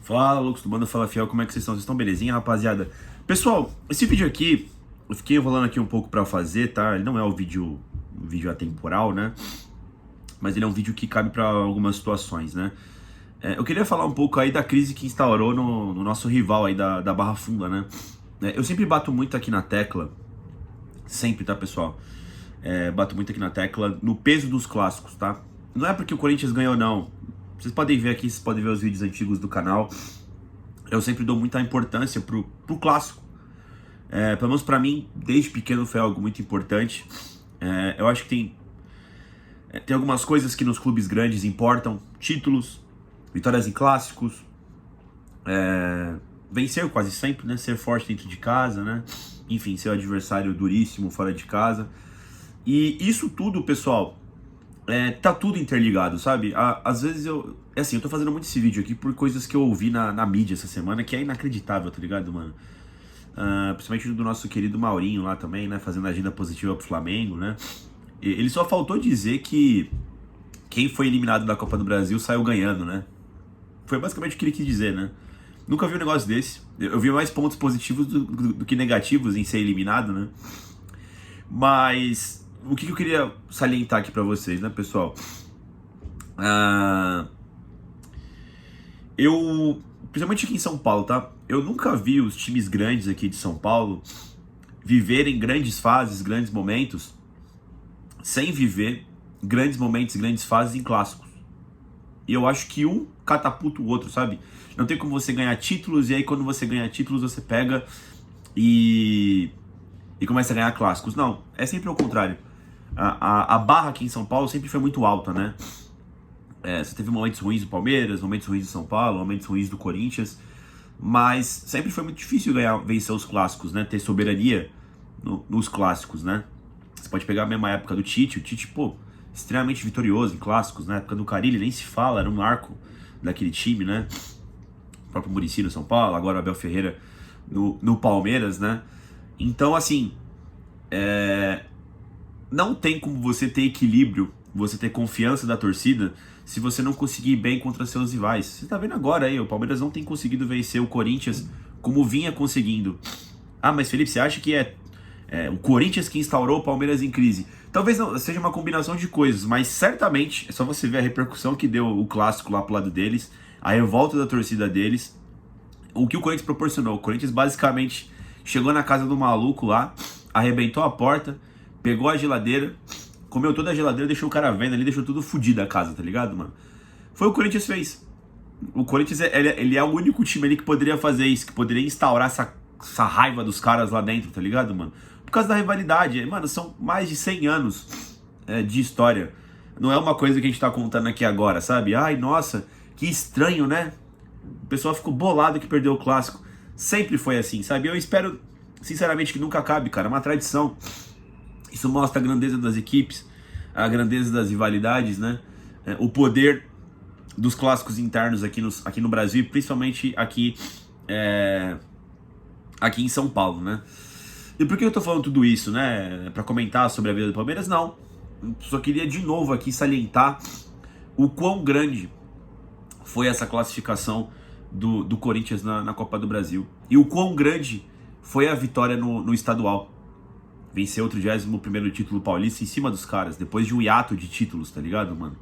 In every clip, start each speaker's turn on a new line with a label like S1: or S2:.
S1: Fala, loucos do Bando, fala fiel, como é que vocês estão? Vocês estão belezinha, rapaziada? Pessoal, esse vídeo aqui, eu fiquei enrolando aqui um pouco pra fazer, tá? Ele não é um vídeo atemporal, né? Mas ele é um vídeo que cabe pra algumas situações, né? Eu queria falar um pouco aí da crise que instaurou no nosso rival aí da Barra Funda, né? Eu sempre bato muito aqui na tecla, sempre, tá, pessoal? Bato muito aqui na tecla no peso dos clássicos, tá? Não é porque o Corinthians ganhou, não. Vocês podem ver aqui, vocês podem ver os vídeos antigos do canal. Eu sempre dou muita importância pro clássico. Pelo menos pra mim, desde pequeno foi algo muito importante. Eu acho que tem algumas coisas que nos clubes grandes importam. Títulos, vitórias em clássicos, vencer quase sempre, né? Ser forte dentro de casa, né? Enfim, ser o adversário duríssimo fora de casa. E isso tudo, pessoal, tá tudo interligado, sabe? Às vezes eu tô fazendo muito esse vídeo aqui por coisas que eu ouvi na mídia essa semana, que é inacreditável, tá ligado, mano? Principalmente do nosso querido Maurinho lá também, né? Fazendo agenda positiva pro Flamengo, né? Ele só faltou dizer que quem foi eliminado da Copa do Brasil saiu ganhando, né? Foi basicamente o que ele quis dizer, né? Nunca vi um negócio desse. Eu vi mais pontos positivos do que negativos em ser eliminado, né? Mas o que eu queria salientar aqui pra vocês, né, pessoal? Principalmente aqui em São Paulo, tá? Eu nunca vi os times grandes aqui de São Paulo viverem grandes fases, grandes momentos, sem viver grandes momentos, grandes fases em clássicos. E eu acho que um catapulta o outro, sabe? Não tem como você ganhar títulos, e aí quando você ganha títulos, você pega e começa a ganhar clássicos. Não, é sempre ao contrário. A barra aqui em São Paulo sempre foi muito alta, né? Você teve momentos ruins do Palmeiras, momentos ruins do São Paulo, momentos ruins do Corinthians, mas sempre foi muito difícil vencer os clássicos, né? Ter soberania nos clássicos, né? Você pode pegar a mesma época do Tite, o Tite, pô, extremamente vitorioso em clássicos, né? Na época do Carille nem se fala, era um marco daquele time, né? O próprio Muricy no São Paulo, agora o Abel Ferreira no Palmeiras, né? Então, assim, não tem como você ter equilíbrio, você ter confiança da torcida, se você não conseguir ir bem contra seus rivais. Você tá vendo agora aí, o Palmeiras não tem conseguido vencer o Corinthians como vinha conseguindo. Ah, mas Felipe, você acha que é o Corinthians que instaurou o Palmeiras em crise? Talvez não seja uma combinação de coisas, mas certamente é só você ver a repercussão que deu o clássico lá pro lado deles, a revolta da torcida deles, o que o Corinthians proporcionou. O Corinthians basicamente chegou na casa do maluco lá, arrebentou a porta, pegou a geladeira, comeu toda a geladeira, deixou o cara vendo ali, deixou tudo fodido a casa, tá ligado, mano? Foi o que o Corinthians fez. O Corinthians, ele é o único time ali que poderia fazer isso, que poderia instaurar essa raiva dos caras lá dentro, tá ligado, mano? Por causa da rivalidade. Mano, são mais de 100 anos de história. Não é uma coisa que a gente tá contando aqui agora, sabe? Ai, nossa, que estranho, né? O pessoal ficou bolado que perdeu o clássico. Sempre foi assim, sabe? Eu espero, sinceramente, que nunca acabe, cara. É uma tradição. Isso mostra a grandeza das equipes, a grandeza das rivalidades, né? O poder dos clássicos internos aqui no Brasil, e principalmente aqui em São Paulo, né? E por que eu tô falando tudo isso, né? Pra comentar sobre a vida do Palmeiras? Não. Só queria de novo aqui salientar o quão grande foi essa classificação do Corinthians na Copa do Brasil. E o quão grande foi a vitória no estadual. Venceu o 31º título paulista em cima dos caras, depois de um hiato de títulos, tá ligado, mano?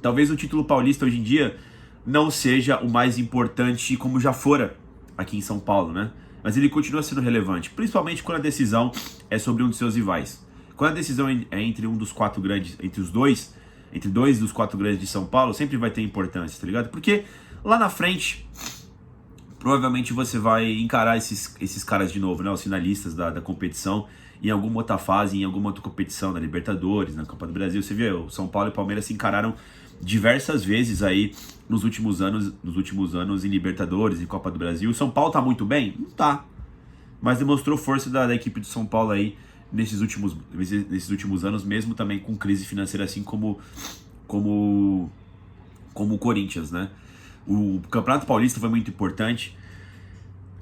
S1: Talvez o título paulista hoje em dia não seja o mais importante como já fora aqui em São Paulo, né? Mas ele continua sendo relevante, principalmente quando a decisão é sobre um dos seus rivais. Quando a decisão é entre um dos quatro grandes, entre dois dos quatro grandes de São Paulo, sempre vai ter importância, tá ligado? Porque lá na frente, provavelmente você vai encarar esses caras de novo, né? Os finalistas da competição, em alguma outra fase, em alguma outra competição, na Libertadores, na Copa do Brasil. Você vê, o São Paulo e o Palmeiras se encararam diversas vezes aí nos últimos anos em Libertadores, em Copa do Brasil. O São Paulo tá muito bem? Não tá. Mas demonstrou força da equipe do São Paulo aí nesses últimos anos, mesmo também com crise financeira, assim como o Corinthians, né? O Campeonato Paulista foi muito importante.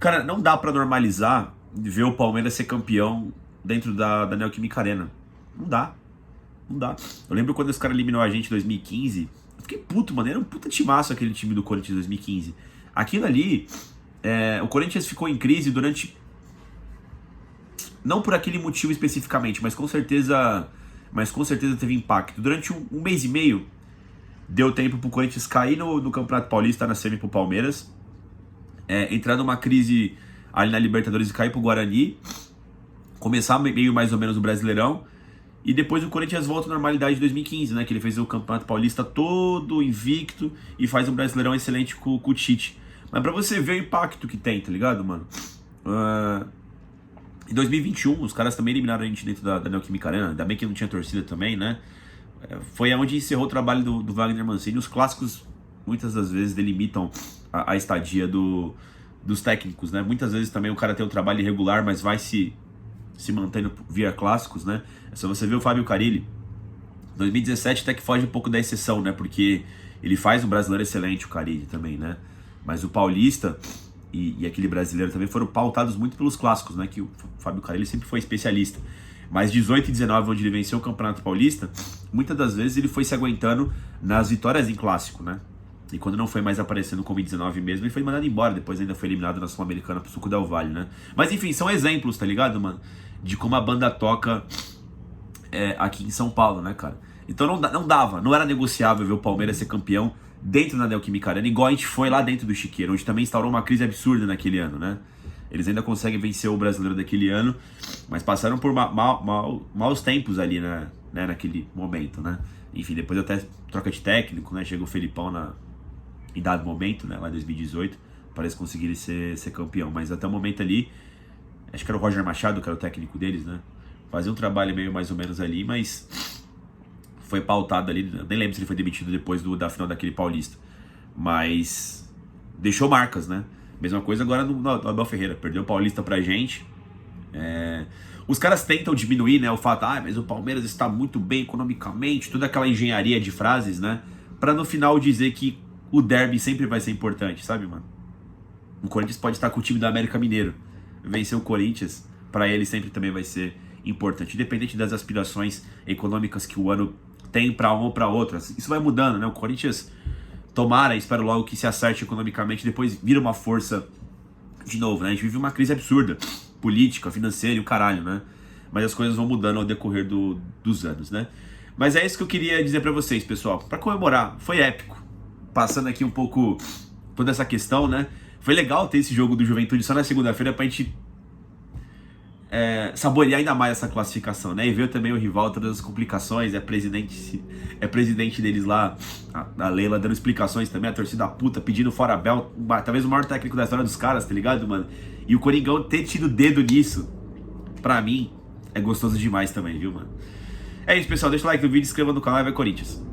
S1: Cara, não dá pra normalizar ver o Palmeiras ser campeão dentro da Neoquímica Arena. Não dá. Eu lembro quando os caras eliminou a gente em 2015. Eu fiquei puto, mano. Era um puta timaço aquele time do Corinthians em 2015. Aquilo ali, o Corinthians ficou em crise durante... Não por aquele motivo especificamente, mas com certeza teve impacto. Durante um mês e meio, deu tempo pro Corinthians cair no Campeonato Paulista, na semi pro Palmeiras, entrar numa crise ali na Libertadores e cair pro Guarani, começar meio mais ou menos o Brasileirão, e depois o Corinthians volta à normalidade de 2015, né? Que ele fez o Campeonato Paulista todo invicto e faz um Brasileirão excelente com o Tite. Mas pra você ver o impacto que tem, tá ligado, mano? Em 2021, os caras também eliminaram a gente dentro da Neoquímica Arena, ainda bem que não tinha torcida também, né? Foi onde encerrou o trabalho do Wagner Mancini. Os clássicos, muitas das vezes, delimitam a estadia dos técnicos, né? Muitas vezes também o cara tem um trabalho irregular, mas vai se mantendo via clássicos, né? É só você ver o Fábio Carille. 2017 até que foge um pouco da exceção, né? Porque ele faz um brasileiro excelente, o Carille também, né? Mas o Paulista e aquele brasileiro também foram pautados muito pelos clássicos, né? Que o Fábio Carille sempre foi especialista. Mas 18 e 19, onde ele venceu o Campeonato Paulista, muitas das vezes ele foi se aguentando nas vitórias em clássico, né? E quando não foi mais aparecendo como em 19 mesmo, ele foi mandado embora. Depois ainda foi eliminado na Sul-Americana pro Suco Del Valle, né? Mas enfim, são exemplos, tá ligado, mano? De como a banda toca aqui em São Paulo, né, cara? Então não era negociável ver o Palmeiras ser campeão dentro da Neoquímica Arena, igual a gente foi lá dentro do Chiqueiro, onde também instaurou uma crise absurda naquele ano, né? Eles ainda conseguem vencer o Brasileiro daquele ano, mas passaram por maus tempos ali, né, naquele momento, né? Enfim, depois até troca de técnico, né? Chega o Felipão em dado momento, né? Lá em 2018, parece conseguir ser campeão. Mas até o momento ali, acho que era o Roger Machado, que era o técnico deles, né? Fazia um trabalho meio mais ou menos ali, mas foi pautado ali, nem lembro se ele foi demitido depois da final daquele Paulista. Mas deixou marcas, né? Mesma coisa agora no Abel Ferreira, perdeu o Paulista pra gente. Os caras tentam diminuir, né, o fato, mas o Palmeiras está muito bem economicamente, toda aquela engenharia de frases, né, pra no final dizer que o derby sempre vai ser importante, sabe, mano? O Corinthians pode estar com o time do América Mineiro, vencer o Corinthians, pra ele sempre também vai ser importante, independente das aspirações econômicas que o ano tem pra um ou pra outro. Isso vai mudando, né? O Corinthians, tomara, espero logo que se acerte economicamente, depois vira uma força de novo, né? A gente vive uma crise absurda, política, financeira e o caralho, né? Mas as coisas vão mudando ao decorrer dos anos, né? Mas é isso que eu queria dizer pra vocês, pessoal. Pra comemorar, foi épico. Passando aqui um pouco toda essa questão, né? Foi legal ter esse jogo do Juventude só na segunda-feira pra gente saborear ainda mais essa classificação, né? E ver também o rival, todas as complicações, é presidente deles lá, a Leila, dando explicações também, a torcida puta, pedindo fora Abel, talvez o maior técnico da história dos caras, tá ligado, mano? E o Coringão ter tido dedo nisso, pra mim, é gostoso demais também, viu, mano? É isso, pessoal, deixa o like no vídeo, se inscreva no canal e vai Corinthians!